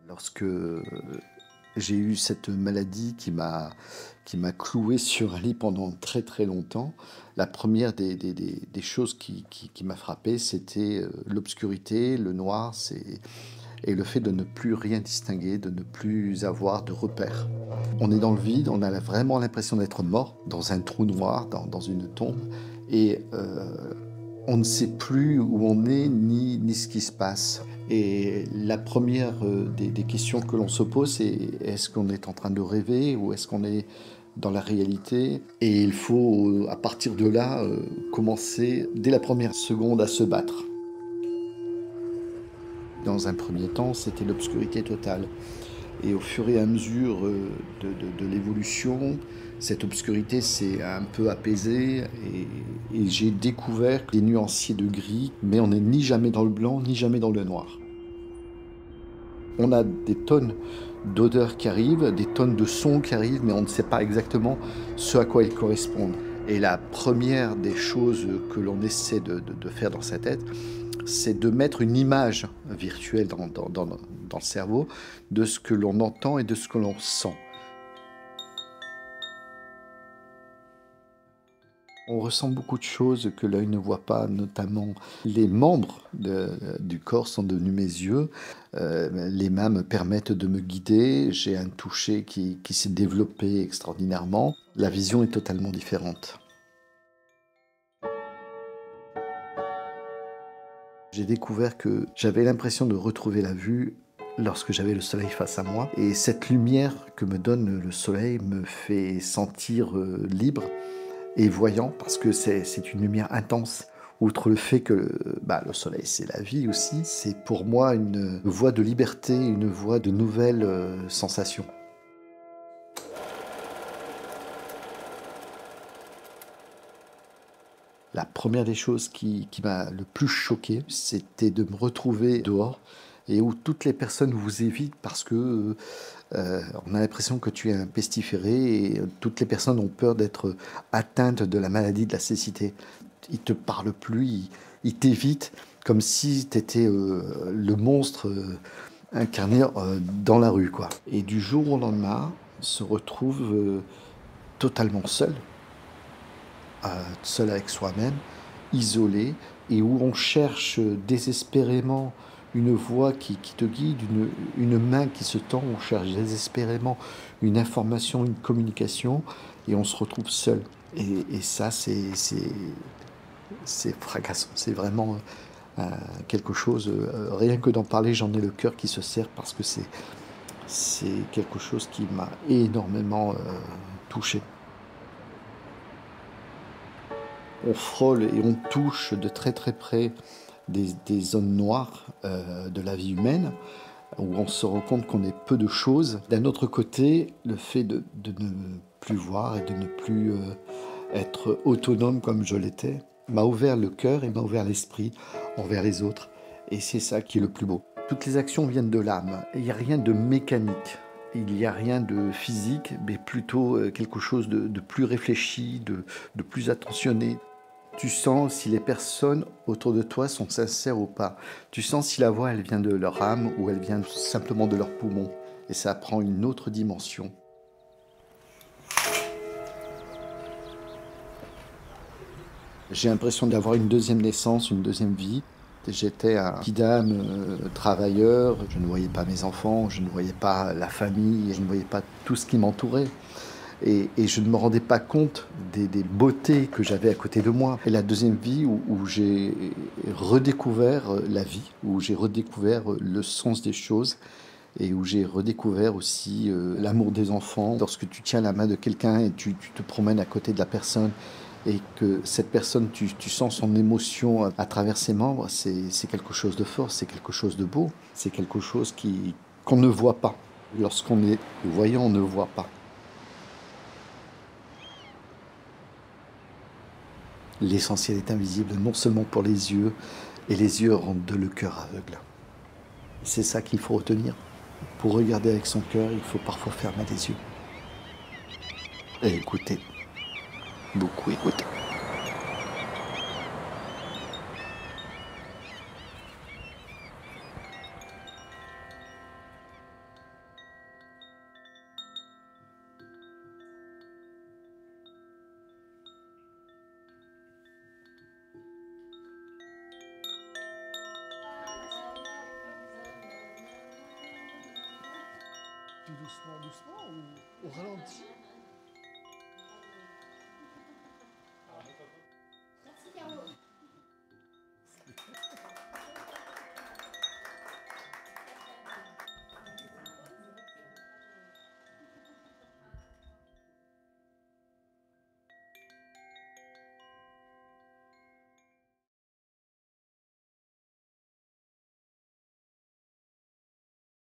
Lorsque j'ai eu cette maladie qui m'a cloué sur un lit pendant très très longtemps, la première des choses qui m'a frappé, c'était l'obscurité, le noir, et le fait de ne plus rien distinguer, de ne plus avoir de repères. On est dans le vide, on a vraiment l'impression d'être mort, dans un trou noir, dans une tombe, et on ne sait plus où on est ni ce qui se passe. Et la première des questions que l'on se pose, c'est est-ce qu'on est en train de rêver ou est-ce qu'on est dans la réalité? Et il faut, à partir de là, commencer dès la première seconde à se battre. Dans un premier temps, c'était l'obscurité totale. Et au fur et à mesure de l'évolution, cette obscurité s'est un peu apaisée et j'ai découvert des nuanciers de gris, mais on n'est ni jamais dans le blanc, ni jamais dans le noir. On a des tonnes d'odeurs qui arrivent, des tonnes de sons qui arrivent, mais on ne sait pas exactement ce à quoi ils correspondent. Et la première des choses que l'on essaie de faire dans sa tête, c'est de mettre une image virtuelle dans le cerveau de ce que l'on entend et de ce que l'on sent. On ressent beaucoup de choses que l'œil ne voit pas, notamment les membres du corps sont devenus mes yeux. Les mains me permettent de me guider. J'ai un toucher qui s'est développé extraordinairement. La vision est totalement différente. J'ai découvert que j'avais l'impression de retrouver la vue lorsque j'avais le soleil face à moi. Et cette lumière que me donne le soleil me fait sentir libre et voyant, parce que c'est une lumière intense. Outre le fait que le soleil, c'est la vie aussi, c'est pour moi une voie de liberté, une voie de nouvelles sensations. La première des choses qui m'a le plus choqué, c'était de me retrouver dehors et où toutes les personnes vous évitent parce que on a l'impression que tu es un pestiféré et toutes les personnes ont peur d'être atteintes de la maladie de la cécité. Ils te parlent plus, ils t'évitent comme si tu étais le monstre incarné dans la rue, quoi. Et du jour au lendemain, on se retrouve totalement seul, seul avec soi-même, isolé, et où on cherche désespérément une voix qui te guide, une main qui se tend, on cherche désespérément une information, une communication, et on se retrouve seul. Et ça, c'est fracassant, c'est vraiment quelque chose, rien que d'en parler, j'en ai le cœur qui se serre parce que c'est quelque chose qui m'a énormément touché. On frôle et on touche de très très près des zones noires de la vie humaine, où on se rend compte qu'on est peu de choses. D'un autre côté, le fait de ne plus voir et de ne plus être autonome comme je l'étais, m'a ouvert le cœur et m'a ouvert l'esprit envers les autres. Et c'est ça qui est le plus beau. Toutes les actions viennent de l'âme. Il n'y a rien de mécanique. Il n'y a rien de physique, mais plutôt quelque chose de plus réfléchi, de plus attentionné. Tu sens si les personnes autour de toi sont sincères ou pas. Tu sens si la voix, elle vient de leur âme ou elle vient simplement de leurs poumons. Et ça prend une autre dimension. J'ai l'impression d'avoir une deuxième naissance, une deuxième vie. J'étais un petit dame travailleur, je ne voyais pas mes enfants, je ne voyais pas la famille, je ne voyais pas tout ce qui m'entourait. Et je ne me rendais pas compte des beautés que j'avais à côté de moi. Et la deuxième vie où j'ai redécouvert la vie, où j'ai redécouvert le sens des choses et où j'ai redécouvert aussi l'amour des enfants. Lorsque tu tiens la main de quelqu'un et tu te promènes à côté de la personne et que cette personne, tu sens son émotion à travers ses membres, c'est quelque chose de fort, c'est quelque chose de beau, c'est quelque chose qu'on ne voit pas. Lorsqu'on est voyant, on ne voit pas. L'essentiel est invisible, non seulement pour les yeux, et les yeux rendent le cœur aveugle. C'est ça qu'il faut retenir. Pour regarder avec son cœur, il faut parfois fermer les yeux. Et écouter. Beaucoup écouter. Tout doucement, doucement ou au ralenti?